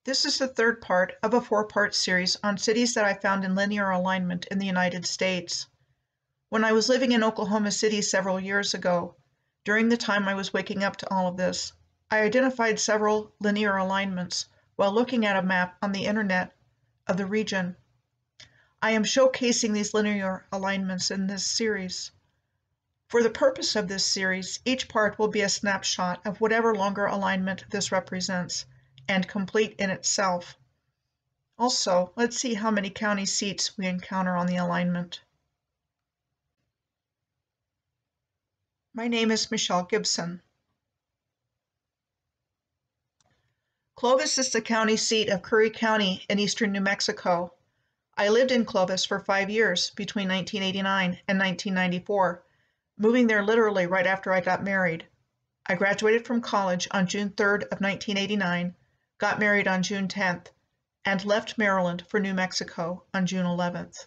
This is the third part of a four-part series on cities that I found in linear alignment in the United States. When I was living in Oklahoma City several years ago, during the time I was waking up to all of this, I identified several linear alignments while looking at a map on the internet of the region. I am showcasing these linear alignments in this series. For the purpose of this series, each part will be a snapshot of whatever longer alignment this represents, and complete in itself. Also, let's see how many county seats we encounter on the alignment. My name is Michelle Gibson. Clovis is the county seat of Curry County in eastern New Mexico. I lived in Clovis for 5 years between 1989 and 1994, moving there literally right after I got married. I graduated from college on June 3rd of 1989, got married on June 10th, and left Maryland for New Mexico on June 11th.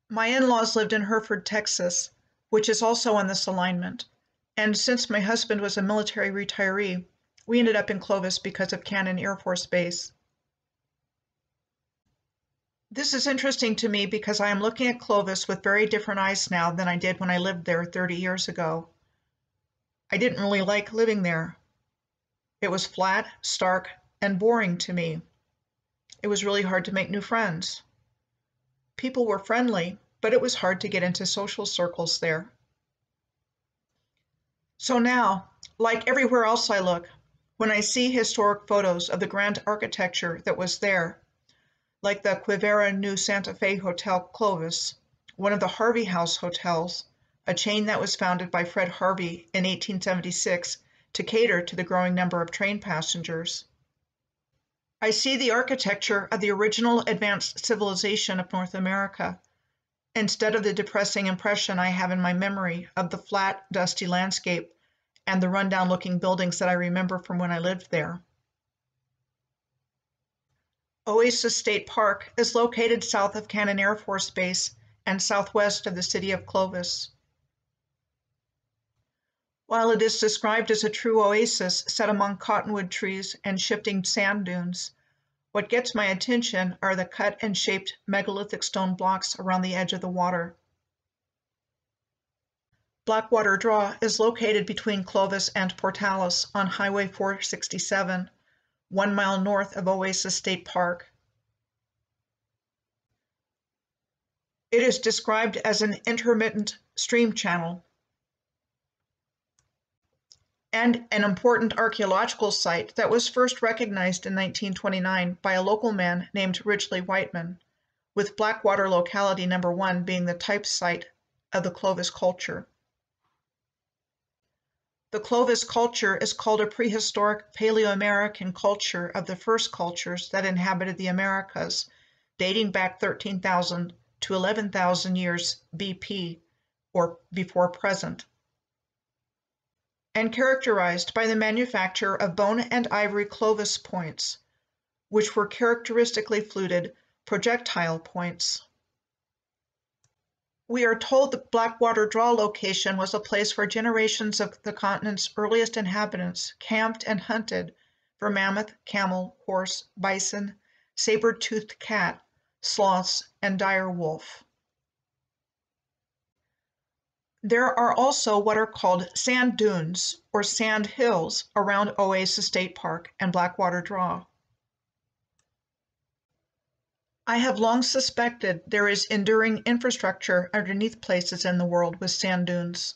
My in-laws lived in Hereford, Texas, which is also on this alignment, and since my husband was a military retiree, we ended up in Clovis because of Cannon Air Force Base. This is interesting to me because I am looking at Clovis with very different eyes now than I did when I lived there 30 years ago. I didn't really like living there. It was flat, stark, and boring to me. It was really hard to make new friends. People were friendly, but it was hard to get into social circles there. So now, like everywhere else I look, when I see historic photos of the grand architecture that was there, like the Quivira New Santa Fe Hotel Clovis, one of the Harvey House hotels, a chain that was founded by Fred Harvey in 1876 to cater to the growing number of train passengers. I see the architecture of the original advanced civilization of North America, instead of the depressing impression I have in my memory of the flat, dusty landscape and the rundown-looking buildings that I remember from when I lived there. Oasis State Park is located south of Cannon Air Force Base and southwest of the city of Clovis. While it is described as a true oasis set among cottonwood trees and shifting sand dunes, what gets my attention are the cut and shaped megalithic stone blocks around the edge of the water. Blackwater Draw is located between Clovis and Portales on Highway 467, 1 mile north of Oasis State Park. It is described as an intermittent stream channel and an important archaeological site that was first recognized in 1929 by a local man named Ridgely Whiteman, with Blackwater locality number 1 being the type site of the Clovis culture. The Clovis culture is called a prehistoric Paleoamerican culture of the first cultures that inhabited the Americas, dating back 13,000 to 11,000 years BP, or before present, and characterized by the manufacture of bone and ivory Clovis points, which were characteristically fluted projectile points. We are told the Blackwater Draw location was a place where generations of the continent's earliest inhabitants camped and hunted for mammoth, camel, horse, bison, saber-toothed cat, sloths, and dire wolf. There are also what are called sand dunes or sand hills around Oasis State Park and Blackwater Draw. I have long suspected there is enduring infrastructure underneath places in the world with sand dunes,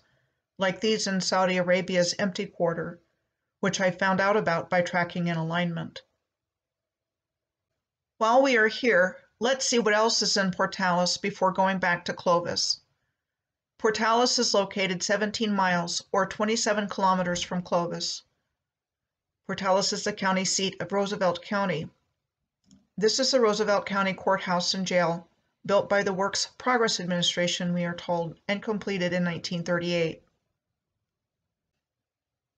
like these in Saudi Arabia's Empty Quarter, which I found out about by tracking in alignment. While we are here, let's see what else is in Portales before going back to Clovis. Portales is located 17 miles or 27 kilometers from Clovis. Portales is the county seat of Roosevelt County. This is the Roosevelt County Courthouse and Jail, built by the Works Progress Administration, we are told, and completed in 1938.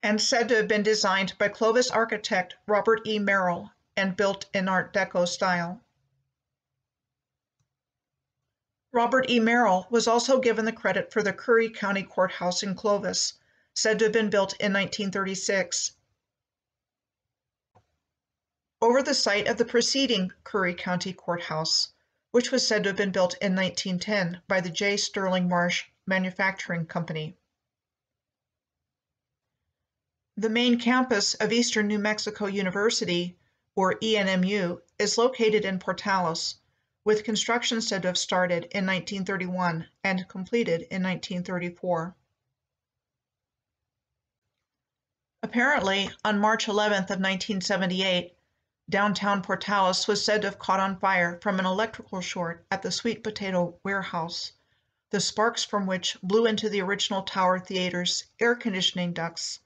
And said to have been designed by Clovis architect Robert E. Merrill and built in Art Deco style. Robert E. Merrill was also given the credit for the Curry County Courthouse in Clovis, said to have been built in 1936. over the site of the preceding Curry County Courthouse, which was said to have been built in 1910 by the J. Sterling Marsh Manufacturing Company. The main campus of Eastern New Mexico University, or ENMU, is located in Portales, with construction said to have started in 1931 and completed in 1934. Apparently, on March 11th of 1978, downtown Portales was said to have caught on fire from an electrical short at the Sweet Potato Warehouse, the sparks from which blew into the original Tower Theater's air conditioning ducts,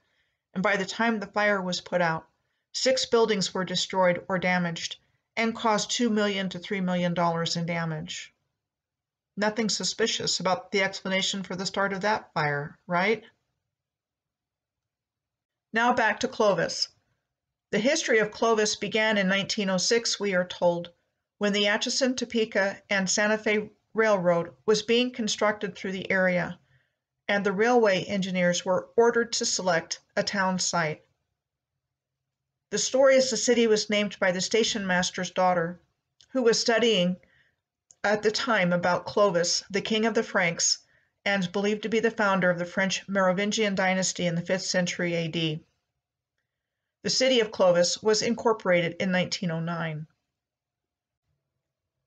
and by the time the fire was put out, 6 buildings were destroyed or damaged and caused $2 million to $3 million in damage. Nothing suspicious about the explanation for the start of that fire, right? Now back to Clovis. The history of Clovis began in 1906, we are told, when the Atchison, Topeka, and Santa Fe Railroad was being constructed through the area, and the railway engineers were ordered to select a town site. The story is the city was named by the station master's daughter, who was studying at the time about Clovis, the king of the Franks, and believed to be the founder of the French Merovingian dynasty in the 5th century AD. The city of Clovis was incorporated in 1909.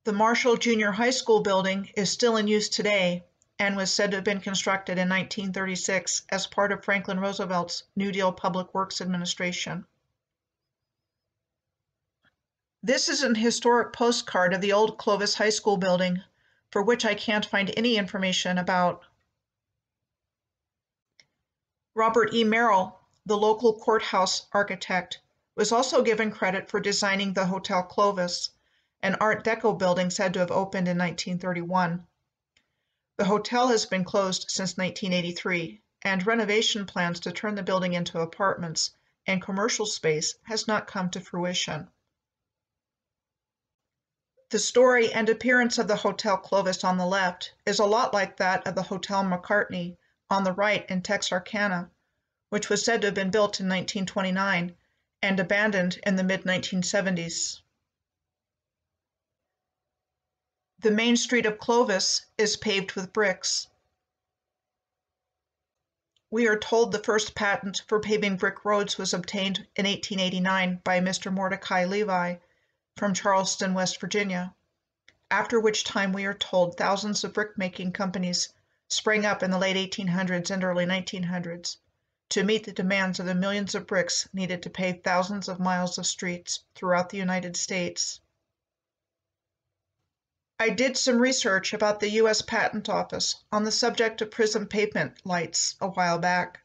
The Marshall Junior High School building is still in use today and was said to have been constructed in 1936 as part of Franklin Roosevelt's New Deal Public Works Administration. This is an historic postcard of the old Clovis High School building, for which I can't find any information about. Robert E. Merrill, the local courthouse architect, was also given credit for designing the Hotel Clovis, an Art Deco building said to have opened in 1931. The hotel has been closed since 1983, and renovation plans to turn the building into apartments and commercial space has not come to fruition. The story and appearance of the Hotel Clovis on the left is a lot like that of the Hotel McCartney on the right in Texarkana, which was said to have been built in 1929 and abandoned in the mid-1970s. The main street of Clovis is paved with bricks. We are told the first patent for paving brick roads was obtained in 1889 by Mr. Mordecai Levi from Charleston, West Virginia, after which time we are told thousands of brick-making companies sprang up in the late 1800s and early 1900s to meet the demands of the millions of bricks needed to pave thousands of miles of streets throughout the United States. I did some research about the U.S. Patent Office on the subject of prism pavement lights a while back.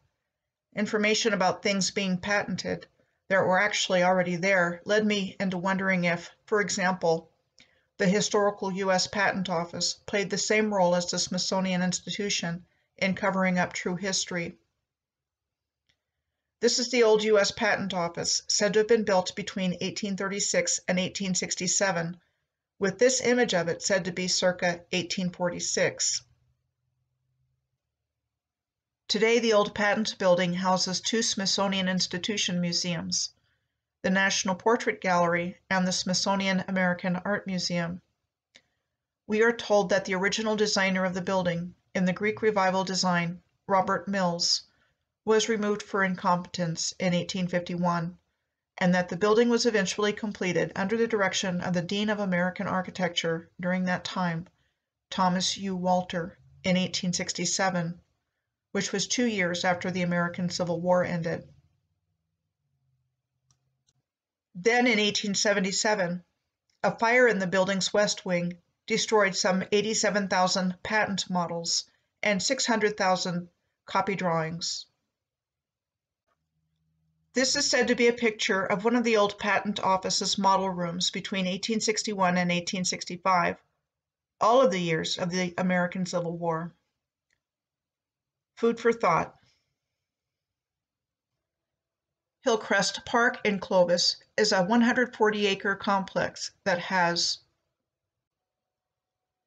Information about things being patented that were actually already there led me into wondering if, for example, the historical U.S. Patent Office played the same role as the Smithsonian Institution in covering up true history. This is the old U.S. Patent Office, said to have been built between 1836 and 1867, with this image of it said to be circa 1846. Today, the old patent building houses 2 Smithsonian Institution museums, the National Portrait Gallery and the Smithsonian American Art Museum. We are told that the original designer of the building, in the Greek Revival design, Robert Mills, was removed for incompetence in 1851, and that the building was eventually completed under the direction of the Dean of American Architecture during that time, Thomas U. Walter, in 1867, which was 2 years after the American Civil War ended. Then in 1877, a fire in the building's west wing destroyed some 87,000 patent models and 600,000 copy drawings. This is said to be a picture of one of the old patent office's model rooms between 1861 and 1865, all of the years of the American Civil War. Food for thought. Hillcrest Park in Clovis is a 140-acre complex that has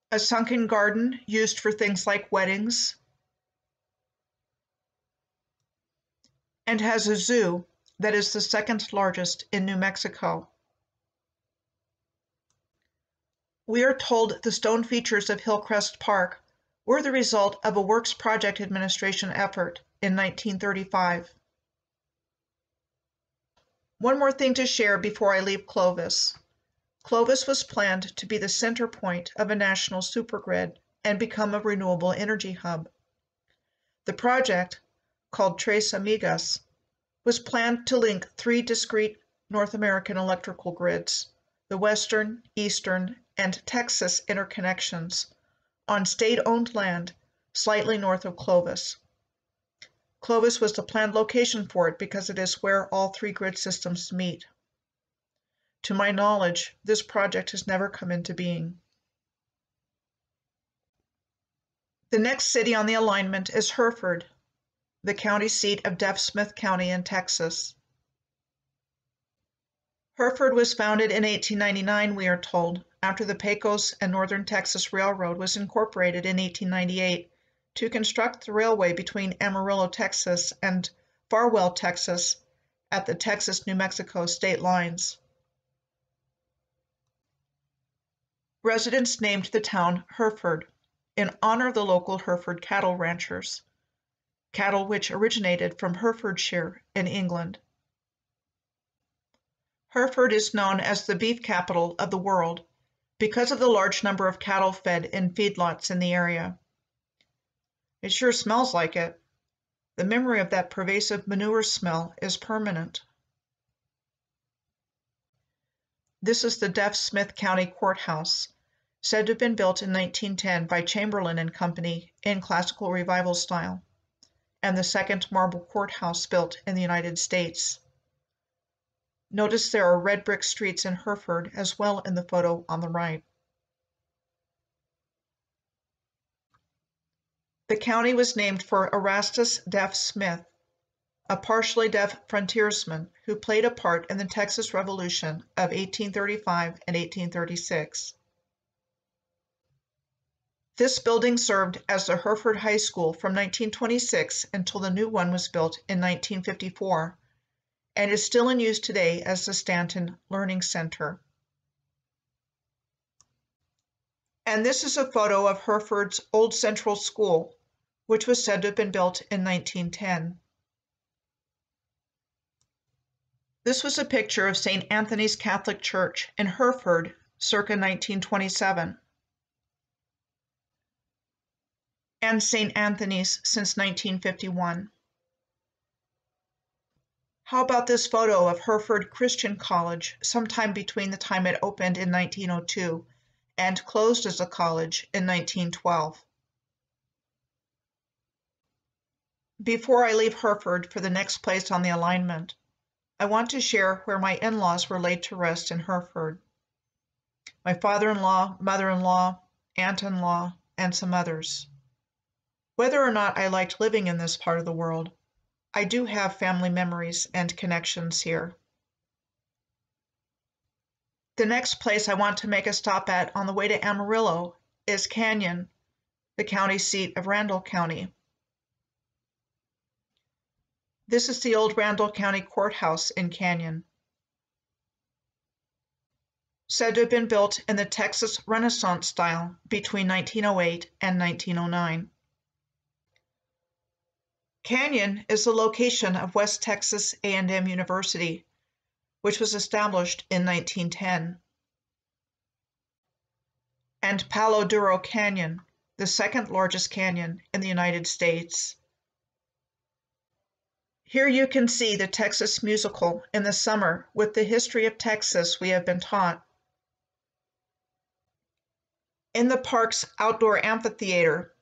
a sunken garden used for things like weddings, and has a zoo that is the second largest in New Mexico. We are told the stone features of Hillcrest Park were the result of a Works Project Administration effort in 1935. One more thing to share before I leave Clovis. Clovis was planned to be the center point of a national supergrid and become a renewable energy hub. The project, called Tres Amigas, was planned to link three discrete North American electrical grids, the Western, Eastern, and Texas interconnections, on state-owned land slightly north of Clovis. Clovis was the planned location for it because it is where all three grid systems meet. To my knowledge, this project has never come into being. The next city on the alignment is Hereford, the county seat of Deaf Smith County in Texas. Hereford was founded in 1899, we are told, after the Pecos and Northern Texas Railroad was incorporated in 1898 to construct the railway between Amarillo, Texas and Farwell, Texas at the Texas-New Mexico state lines. Residents named the town Hereford in honor of the local Hereford cattle ranchers, cattle which originated from Herefordshire in England. Hereford is known as the beef capital of the world because of the large number of cattle fed in feedlots in the area. It sure smells like it. The memory of that pervasive manure smell is permanent. This is the Deaf Smith County Courthouse, said to have been built in 1910 by Chamberlain and Company in classical revival style, and the second marble courthouse built in the United States. Notice there are red brick streets in Hereford as well in the photo on the right. The county was named for Erastus Deaf Smith, a partially deaf frontiersman who played a part in the Texas Revolution of 1835 and 1836. This building served as the Hereford High School from 1926 until the new one was built in 1954, and is still in use today as the Stanton Learning Center. And this is a photo of Hereford's Old Central School, which was said to have been built in 1910. This was a picture of St. Anthony's Catholic Church in Hereford circa 1927, and St. Anthony's since 1951. How about this photo of Hereford Christian College sometime between the time it opened in 1902 and closed as a college in 1912? Before I leave Hereford for the next place on the alignment, I want to share where my in-laws were laid to rest in Hereford. My father-in-law, mother-in-law, aunt-in-law, and some others. Whether or not I liked living in this part of the world, I do have family memories and connections here. The next place I want to make a stop at on the way to Amarillo is Canyon, the county seat of Randle County. This is the old Randle County Courthouse in Canyon, said to have been built in the Texas Renaissance style between 1908 and 1909. Canyon is the location of West Texas A&M University, which was established in 1910. And Palo Duro Canyon, the second largest canyon in the United States. Here you can see the Texas musical in the summer with the history of Texas we have been taught. In the park's outdoor amphitheater,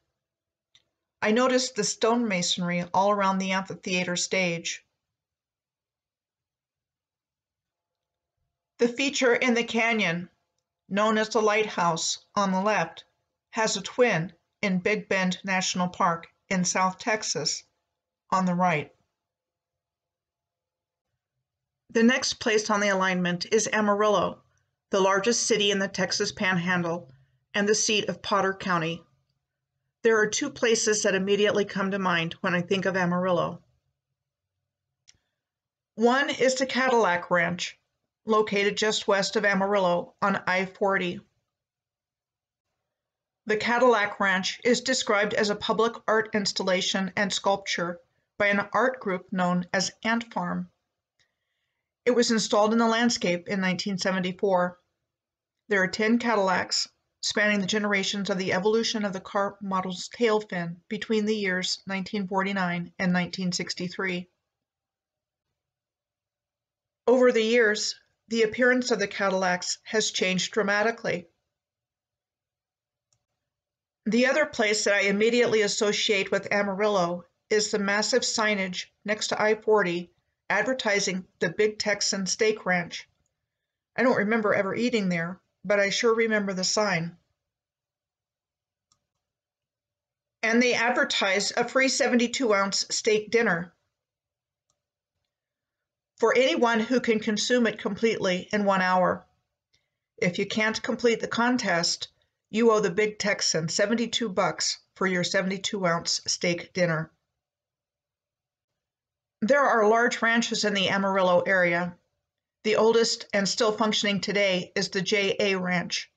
I noticed the stonemasonry all around the amphitheater stage. The feature in the canyon, known as the Lighthouse on the left, has a twin in Big Bend National Park in South Texas on the right. The next place on the alignment is Amarillo, the largest city in the Texas Panhandle and the seat of Potter County. There are two places that immediately come to mind when I think of Amarillo. One is the Cadillac Ranch, located just west of Amarillo on I-40. The Cadillac Ranch is described as a public art installation and sculpture by an art group known as Ant Farm. It was installed in the landscape in 1974. There are 10 Cadillacs, spanning the generations of the evolution of the car model's tail fin between the years 1949 and 1963. Over the years, the appearance of the Cadillacs has changed dramatically. The other place that I immediately associate with Amarillo is the massive signage next to I-40 advertising the Big Texan Steak Ranch. I don't remember ever eating there, but I sure remember the sign. And they advertise a free 72-ounce steak dinner for anyone who can consume it completely in 1 hour. If you can't complete the contest, you owe the Big Texan $72 for your 72-ounce steak dinner. There are large ranches in the Amarillo area. The oldest and still functioning today is the J.A. Ranch.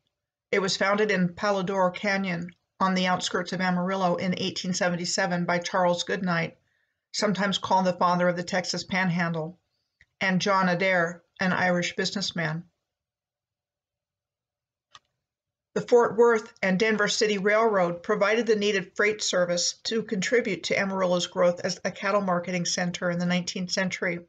It was founded in Palador Canyon on the outskirts of Amarillo in 1877 by Charles Goodnight, sometimes called the father of the Texas Panhandle, and John Adair, an Irish businessman. The Fort Worth and Denver City Railroad provided the needed freight service to contribute to Amarillo's growth as a cattle marketing center in the 19th century.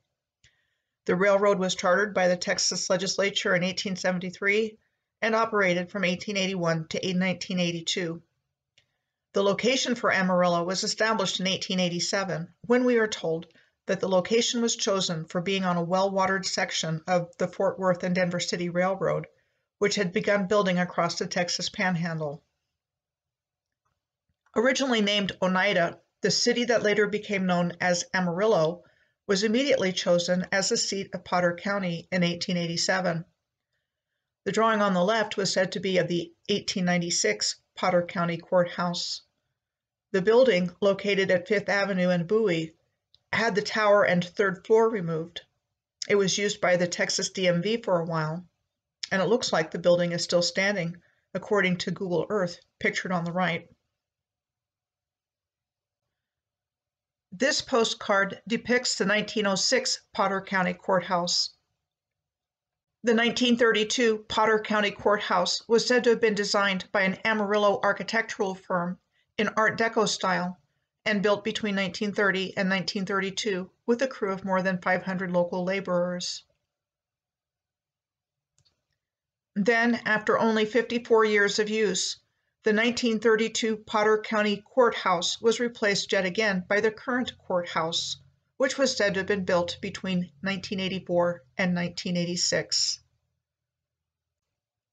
The railroad was chartered by the Texas legislature in 1873 and operated from 1881 to 1982. The location for Amarillo was established in 1887, when we are told that the location was chosen for being on a well-watered section of the Fort Worth and Denver City Railroad, which had begun building across the Texas Panhandle. Originally named Oneida, the city that later became known as Amarillo was immediately chosen as the seat of Potter County in 1887. The drawing on the left was said to be of the 1896 Potter County Courthouse. The building, located at 5th Avenue and Bowie, had the tower and 3rd floor removed. It was used by the Texas DMV for a while, and it looks like the building is still standing, according to Google Earth, pictured on the right. This postcard depicts the 1906 Potter County Courthouse. The 1932 Potter County Courthouse was said to have been designed by an Amarillo architectural firm in Art Deco style and built between 1930 and 1932 with a crew of more than 500 local laborers. Then, after only 54 years of use, the 1932 Potter County Courthouse was replaced yet again by the current courthouse, which was said to have been built between 1984 and 1986.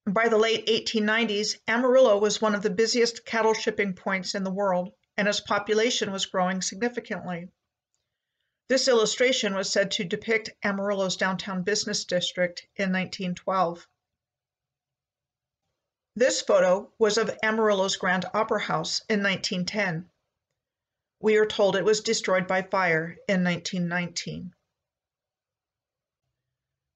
By the late 1890s, Amarillo was one of the busiest cattle shipping points in the world, and its population was growing significantly. This illustration was said to depict Amarillo's downtown business district in 1912. This photo was of Amarillo's Grand Opera House in 1910. We are told it was destroyed by fire in 1919.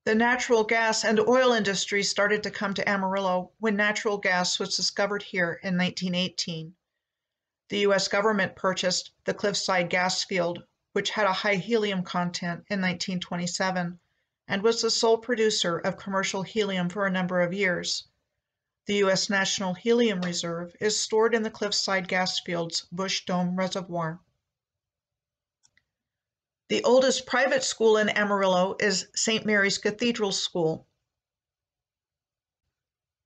The natural gas and oil industries started to come to Amarillo when natural gas was discovered here in 1918. The U.S. government purchased the Cliffside gas field, which had a high helium content, in 1927, and was the sole producer of commercial helium for a number of years. The U.S. National Helium Reserve is stored in the Cliffside gas field's Bush Dome Reservoir. The oldest private school in Amarillo is St. Mary's Cathedral School.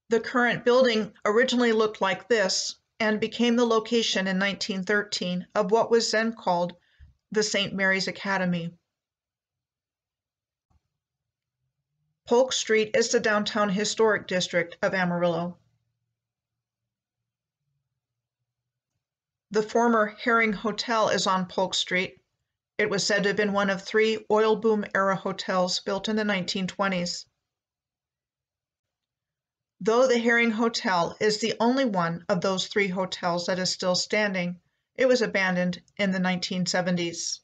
The current building originally looked like this and became the location in 1913 of what was then called the St. Mary's Academy. Polk Street is the downtown historic district of Amarillo. The former Herring Hotel is on Polk Street. It was said to have been one of 3 oil boom era hotels built in the 1920s. Though the Herring Hotel is the only one of those 3 hotels that is still standing, it was abandoned in the 1970s.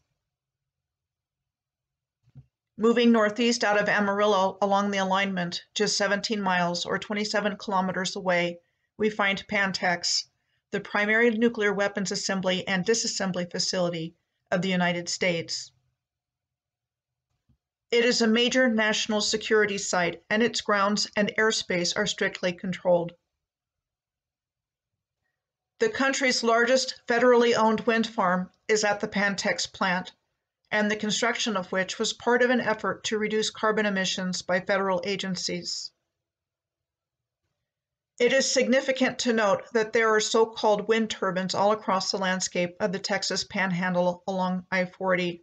Moving northeast out of Amarillo along the alignment, just 17 miles or 27 kilometers away, we find Pantex, the primary nuclear weapons assembly and disassembly facility of the United States. It is a major national security site, and its grounds and airspace are strictly controlled. The country's largest federally owned wind farm is at the Pantex plant, and the construction of which was part of an effort to reduce carbon emissions by federal agencies. It is significant to note that there are so-called wind turbines all across the landscape of the Texas Panhandle along I-40.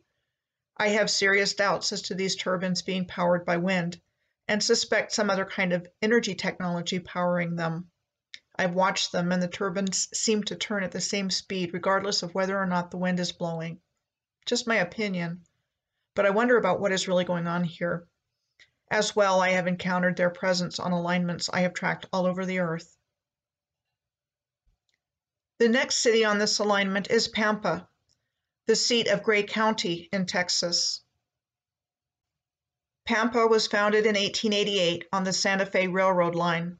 I have serious doubts as to these turbines being powered by wind, and suspect some other kind of energy technology powering them. I've watched them, and the turbines seem to turn at the same speed regardless of whether or not the wind is blowing. Just my opinion, but I wonder about what is really going on here. As well, I have encountered their presence on alignments I have tracked all over the earth. The next city on this alignment is Pampa, the seat of Gray County in Texas. Pampa was founded in 1888 on the Santa Fe Railroad line.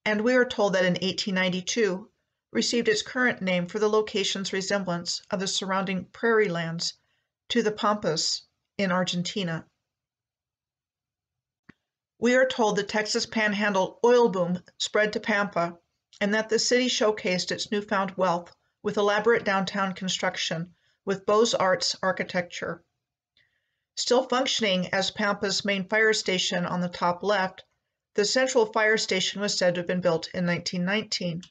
And we are told that in 1892, received its current name for the location's resemblance of the surrounding prairie lands to the Pampas in Argentina. We are told the Texas Panhandle oil boom spread to Pampa, and that the city showcased its newfound wealth with elaborate downtown construction with Beaux-Arts architecture. Still functioning as Pampa's main fire station on the top left, the central fire station was said to have been built in 1919.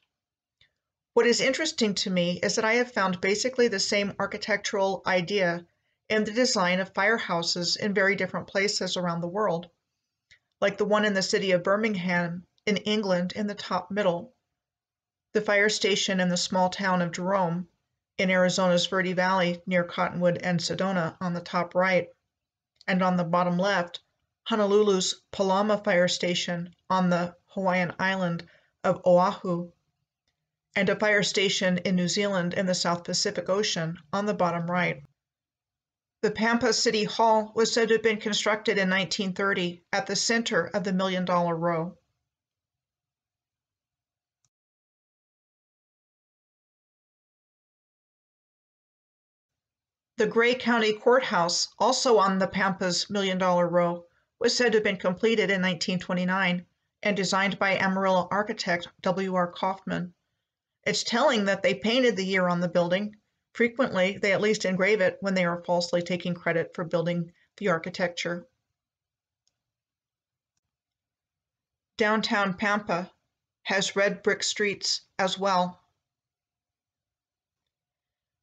What is interesting to me is that I have found basically the same architectural idea in the design of firehouses in very different places around the world, like the one in the city of Birmingham in England in the top middle, the fire station in the small town of Jerome in Arizona's Verde Valley near Cottonwood and Sedona on the top right, and on the bottom left, Honolulu's Palama Fire Station on the Hawaiian island of Oahu, and a fire station in New Zealand in the South Pacific Ocean on the bottom right. The Pampa City Hall was said to have been constructed in 1930 at the center of the $1 Million Row. The Gray County Courthouse, also on the Pampa's $1 Million Row, was said to have been completed in 1929 and designed by Amarillo architect W.R. Kaufman. It's telling that they painted the year on the building. Frequently, they at least engrave it when they are falsely taking credit for building the architecture. Downtown Pampa has red brick streets as well.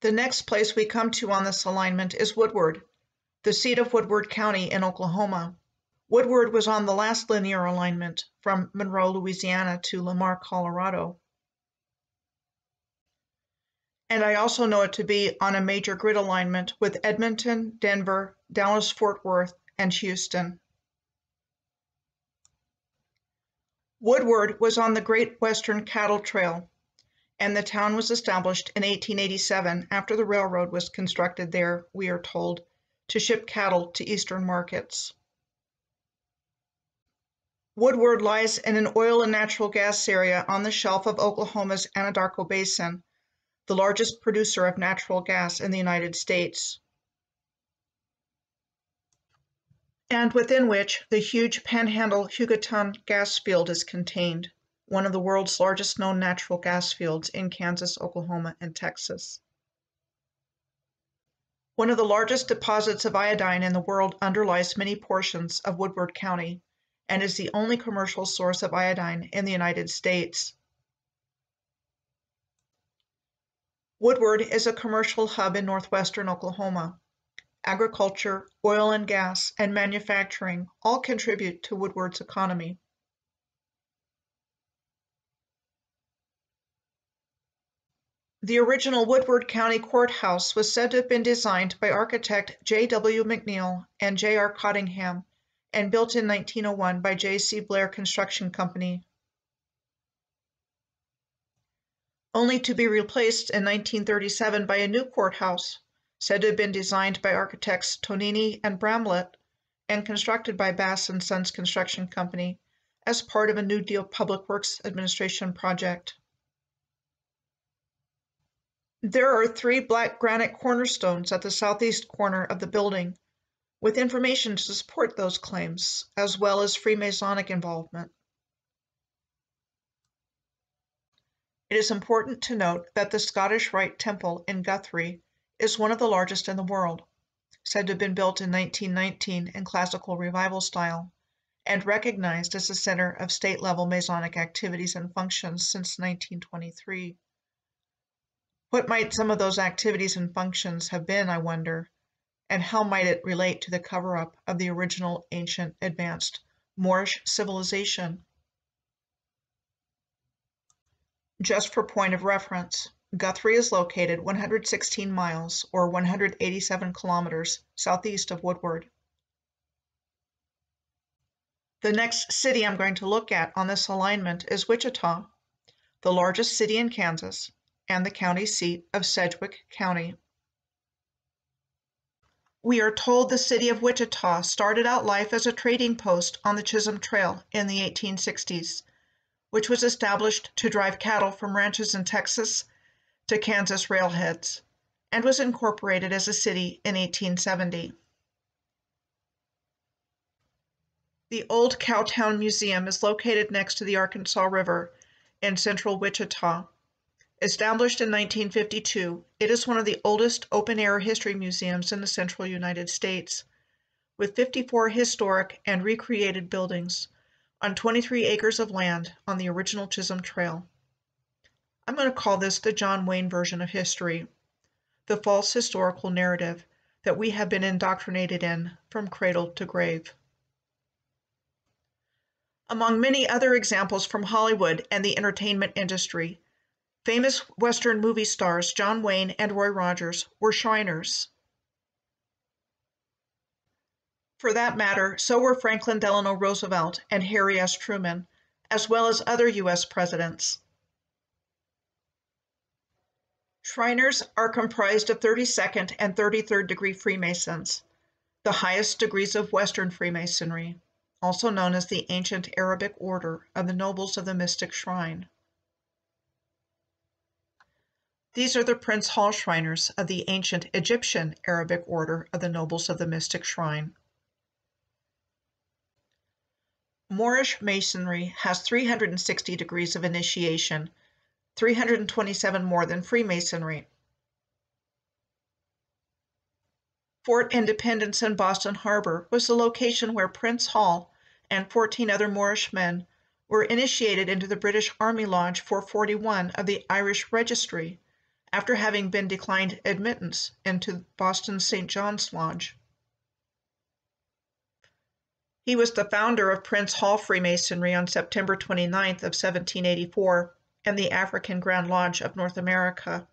The next place we come to on this alignment is Woodward, the seat of Woodward County in Oklahoma. Woodward was on the last linear alignment from Monroe, Louisiana to Lamar, Colorado. And I also know it to be on a major grid alignment with Edmonton, Denver, Dallas-Fort Worth, and Houston. Woodward was on the Great Western Cattle Trail, and the town was established in 1887 after the railroad was constructed there, we are told, to ship cattle to eastern markets. Woodward lies in an oil and natural gas area on the shelf of Oklahoma's Anadarko Basin, the largest producer of natural gas in the United States, and within which the huge Panhandle Hugoton gas field is contained, one of the world's largest known natural gas fields in Kansas, Oklahoma, and Texas. One of the largest deposits of iodine in the world underlies many portions of Woodward County and is the only commercial source of iodine in the United States. Woodward is a commercial hub in northwestern Oklahoma. Agriculture, oil and gas, and manufacturing all contribute to Woodward's economy. The original Woodward County Courthouse was said to have been designed by architect J.W. McNeil and J.R. Cottingham and built in 1901 by J.C. Blair Construction Company, only to be replaced in 1937 by a new courthouse, said to have been designed by architects Tonini and Bramlett and constructed by Bass & Sons Construction Company as part of a New Deal Public Works Administration project. There are 3 black granite cornerstones at the southeast corner of the building, with information to support those claims, as well as Freemasonic involvement. It is important to note that the Scottish Rite Temple in Guthrie is one of the largest in the world, said to have been built in 1919 in Classical Revival style, and recognized as a center of state-level Masonic activities and functions since 1923. What might some of those activities and functions have been, I wonder, and how might it relate to the cover-up of the original ancient advanced Moorish civilization? Just for point of reference, Guthrie is located 116 miles or 187 kilometers southeast of Woodward. The next city I'm going to look at on this alignment is Wichita, the largest city in Kansas and the county seat of Sedgwick County. We are told the city of Wichita started out life as a trading post on the Chisholm Trail in the 1860s, which was established to drive cattle from ranches in Texas to Kansas railheads, and was incorporated as a city in 1870. The old Cowtown Museum is located next to the Arkansas River in central Wichita. Established in 1952, it is one of the oldest open-air history museums in the central United States, with 54 historic and recreated buildings on 23 acres of land on the original Chisholm Trail. I'm going to call this the John Wayne version of history, the false historical narrative that we have been indoctrinated in from cradle to grave. Among many other examples from Hollywood and the entertainment industry, famous Western movie stars John Wayne and Roy Rogers were Shriners. For that matter, so were Franklin Delano Roosevelt and Harry S. Truman, as well as other U.S. presidents. Shriners are comprised of 32nd and 33rd degree Freemasons, the highest degrees of Western Freemasonry, also known as the ancient Arabic order of the Nobles of the Mystic Shrine. These are the Prince Hall Shriners of the ancient Egyptian Arabic order of the Nobles of the Mystic Shrine. Moorish Masonry has 360 degrees of initiation, 327 more than Freemasonry. Fort Independence in Boston Harbor was the location where Prince Hall and 14 other Moorish men were initiated into the British Army Lodge 441 of the Irish Registry, after having been declined admittance into Boston's St. John's Lodge. He was the founder of Prince Hall Freemasonry on September 29th of 1784 and the African Grand Lodge of North America.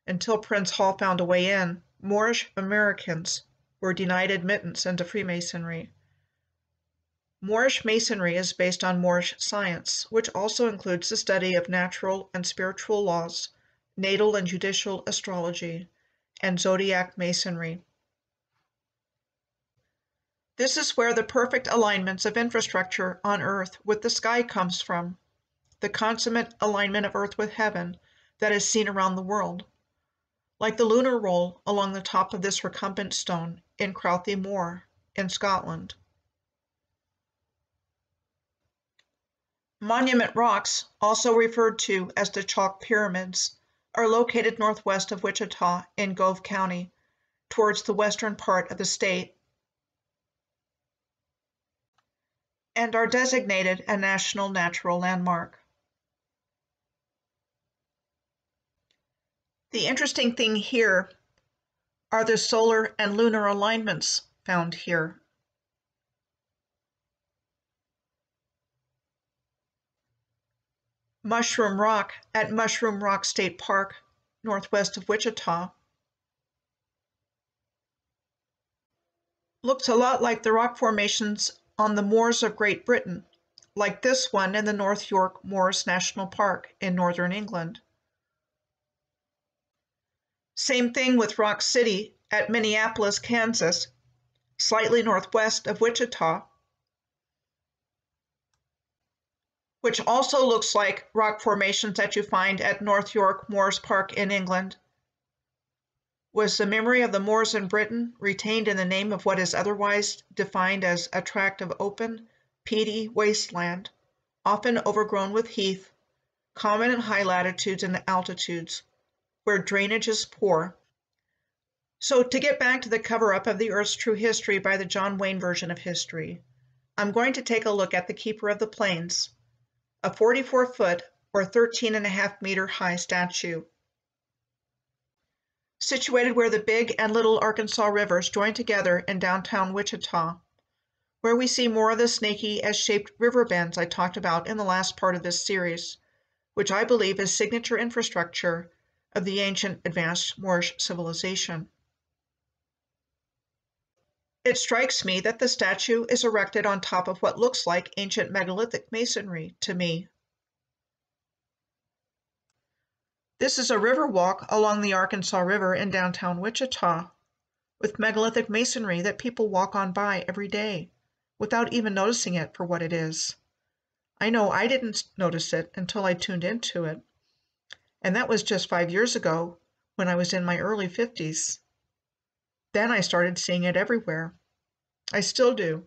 Until Prince Hall found a way in, Moorish Americans were denied admittance into Freemasonry. Moorish Masonry is based on Moorish science, which also includes the study of natural and spiritual laws, natal and judicial astrology, and zodiac masonry. This is where the perfect alignments of infrastructure on Earth with the sky comes from, the consummate alignment of Earth with heaven that is seen around the world, like the lunar roll along the top of this recumbent stone in Crouthie Moor in Scotland. Monument rocks, also referred to as the Chalk Pyramids, are located northwest of Wichita in Gove County, towards the western part of the state, and are designated a National Natural Landmark. The interesting thing here are the solar and lunar alignments found here. Mushroom Rock at Mushroom Rock State Park, northwest of Wichita, looks a lot like the rock formations on the moors of Great Britain, like this one in the North York Moors National Park in northern England. Same thing with Rock City at Minneapolis, Kansas, slightly northwest of Wichita, which also looks like rock formations that you find at North York Moors Park in England, was the memory of the Moors in Britain retained in the name of what is otherwise defined as a tract of open, peaty wasteland, often overgrown with heath, common in high latitudes and altitudes, where drainage is poor. So to get back to the cover-up of the Earth's true history by the John Wayne version of history, I'm going to take a look at the Keeper of the Plains, a 44-foot or 13.5-meter high statue. Situated where the Big and Little Arkansas rivers join together in downtown Wichita, where we see more of the snaky S-shaped river bends I talked about in the last part of this series, which I believe is signature infrastructure of the ancient advanced Moorish civilization. It strikes me that the statue is erected on top of what looks like ancient megalithic masonry to me. This is a river walk along the Arkansas River in downtown Wichita, with megalithic masonry that people walk on by every day, without even noticing it for what it is. I know I didn't notice it until I tuned into it, and that was just 5 years ago when I was in my early 50s. Then I started seeing it everywhere. I still do.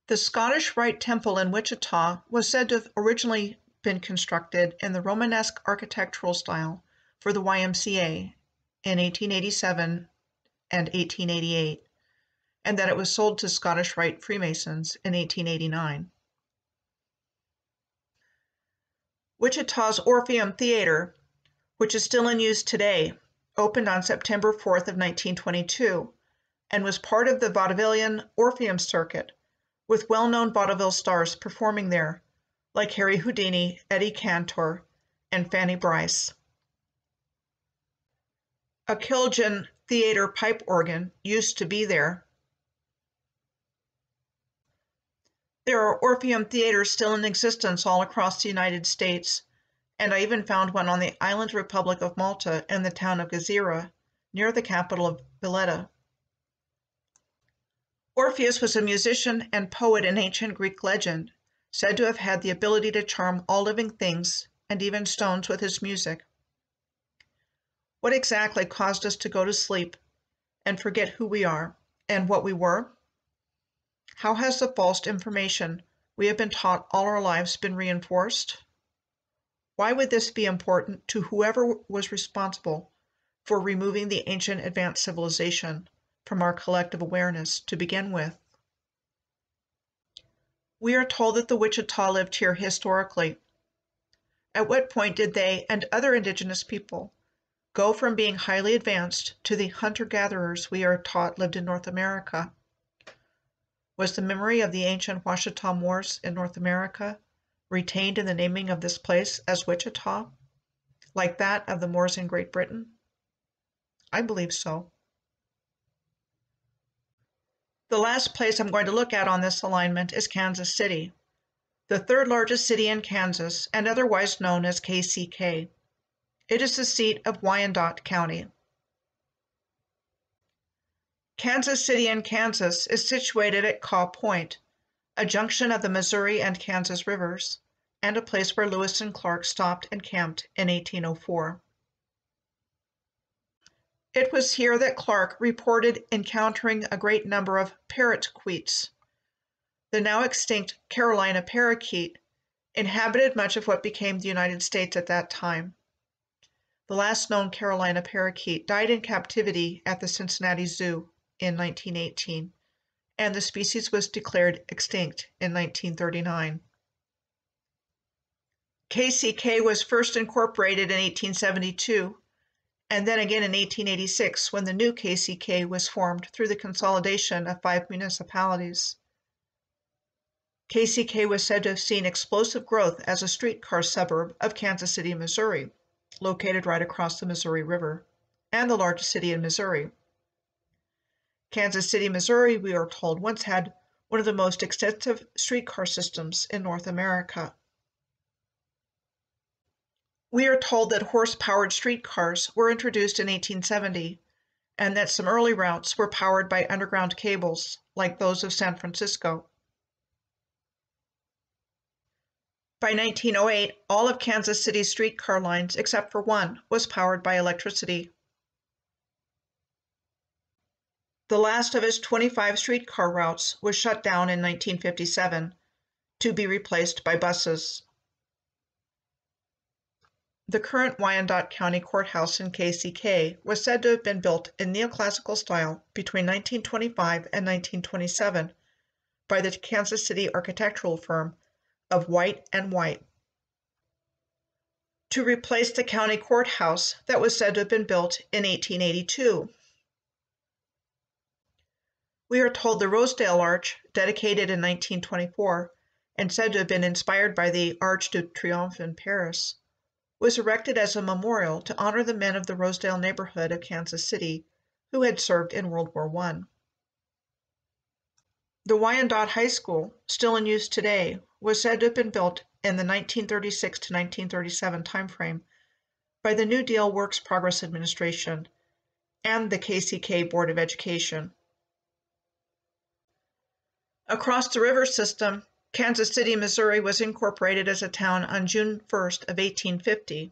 The Scottish Rite Temple in Wichita was said to have originally been constructed in the Romanesque architectural style for the YMCA in 1887 and 1888, and that it was sold to Scottish Rite Freemasons in 1889. Wichita's Orpheum Theater, which is still in use today, opened on September 4th of 1922 and was part of the vaudevillian Orpheum circuit, with well-known vaudeville stars performing there, like Harry Houdini, Eddie Cantor, and Fanny Brice. A Kiljan theater pipe organ used to be there. There are Orpheum theaters still in existence all across the United States, and I even found one on the island Republic of Malta in the town of Gezira, near the capital of Valletta. Orpheus was a musician and poet in ancient Greek legend, said to have had the ability to charm all living things and even stones with his music. What exactly caused us to go to sleep and forget who we are and what we were? How has the false information we have been taught all our lives been reinforced? Why would this be important to whoever was responsible for removing the ancient advanced civilization from our collective awareness to begin with? We are told that the Wichita lived here historically. At what point did they and other indigenous people go from being highly advanced to the hunter-gatherers we are taught lived in North America? Was the memory of the ancient Washita Moors in North America retained in the naming of this place as Wichita, like that of the Moors in Great Britain? I believe so. The last place I'm going to look at on this alignment is Kansas City, the third largest city in Kansas and otherwise known as KCK. It is the seat of Wyandotte County. Kansas City in Kansas is situated at Caw Point, a junction of the Missouri and Kansas rivers, and a place where Lewis and Clark stopped and camped in 1804. It was here that Clark reported encountering a great number of parrot-queets. The now extinct Carolina parakeet inhabited much of what became the United States at that time. The last known Carolina parakeet died in captivity at the Cincinnati Zoo in 1918, and the species was declared extinct in 1939. KCK was first incorporated in 1872, and then again in 1886 when the new KCK was formed through the consolidation of 5 municipalities. KCK was said to have seen explosive growth as a streetcar suburb of Kansas City, Missouri, located right across the Missouri River, and the largest city in Missouri. Kansas City, Missouri, we are told, once had one of the most extensive streetcar systems in North America. We are told that horse-powered streetcars were introduced in 1870, and that some early routes were powered by underground cables, like those of San Francisco. By 1908, all of Kansas City's streetcar lines, except for one, was powered by electricity. The last of its 25 streetcar routes was shut down in 1957 to be replaced by buses. The current Wyandotte County Courthouse in KCK was said to have been built in neoclassical style between 1925 and 1927 by the Kansas City architectural firm of White and White, to replace the county courthouse that was said to have been built in 1882. We are told the Rosedale Arch, dedicated in 1924 and said to have been inspired by the Arch de Triomphe in Paris, was erected as a memorial to honor the men of the Rosedale neighborhood of Kansas City who had served in World War I. The Wyandotte High School, still in use today, was said to have been built in the 1936 to 1937 timeframe by the New Deal Works Progress Administration and the KCK Board of Education. Across the river system, Kansas City, Missouri was incorporated as a town on June 1st of 1850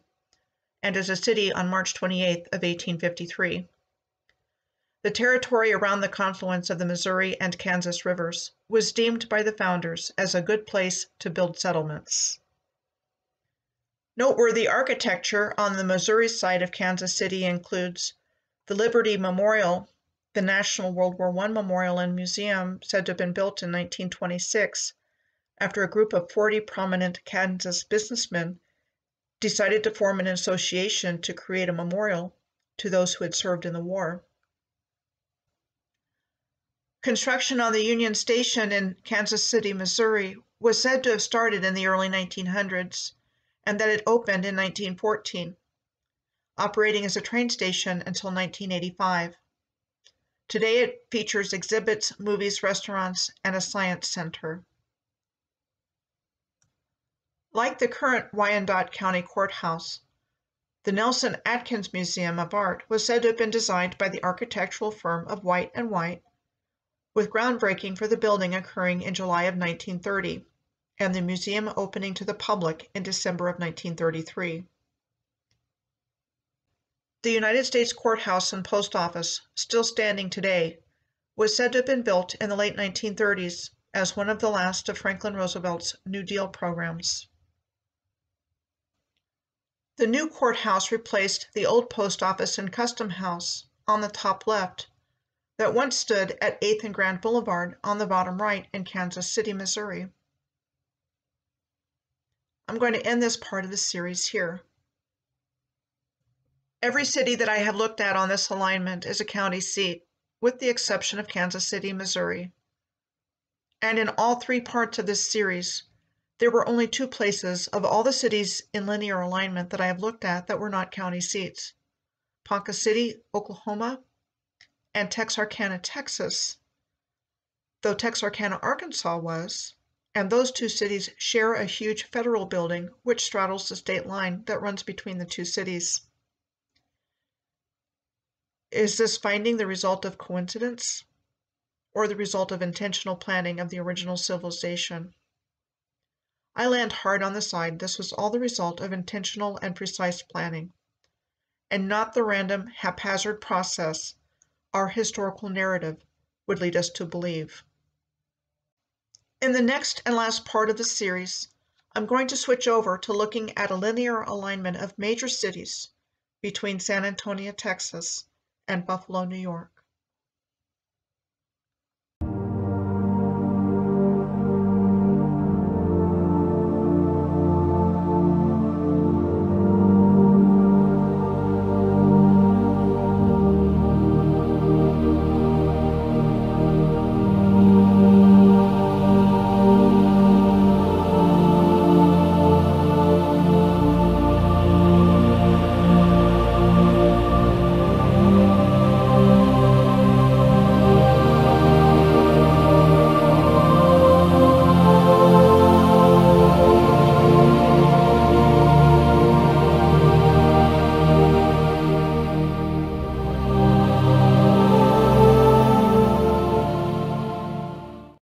and as a city on March 28th of 1853. The territory around the confluence of the Missouri and Kansas rivers was deemed by the founders as a good place to build settlements. Noteworthy architecture on the Missouri side of Kansas City includes the Liberty Memorial, the National World War I Memorial and Museum, said to have been built in 1926 after a group of 40 prominent Kansas businessmen decided to form an association to create a memorial to those who had served in the war. Construction on the Union Station in Kansas City, Missouri was said to have started in the early 1900s and that it opened in 1914, operating as a train station until 1985. Today it features exhibits, movies, restaurants, and a science center. Like the current Wyandotte County Courthouse, the Nelson Atkins Museum of Art was said to have been designed by the architectural firm of White and White, with groundbreaking for the building occurring in July of 1930, and the museum opening to the public in December of 1933. The United States Courthouse and Post Office, still standing today, was said to have been built in the late 1930s as one of the last of Franklin Roosevelt's New Deal programs. The new courthouse replaced the old post office and custom house on the top left that once stood at 8th and Grand Boulevard on the bottom right in Kansas City, Missouri. I'm going to end this part of the series here. Every city that I have looked at on this alignment is a county seat, with the exception of Kansas City, Missouri. And in all three parts of this series, there were only two places of all the cities in linear alignment that I have looked at that were not county seats: Ponca City, Oklahoma, and Texarkana, Texas, though Texarkana, Arkansas was, and those two cities share a huge federal building which straddles the state line that runs between the two cities. Is this finding the result of coincidence or the result of intentional planning of the original civilization? I land hard on the side this was all the result of intentional and precise planning, and not the random, haphazard process our historical narrative would lead us to believe. In the next and last part of the series, I'm going to switch over to looking at a linear alignment of major cities between San Antonio, Texas, and Buffalo, New York.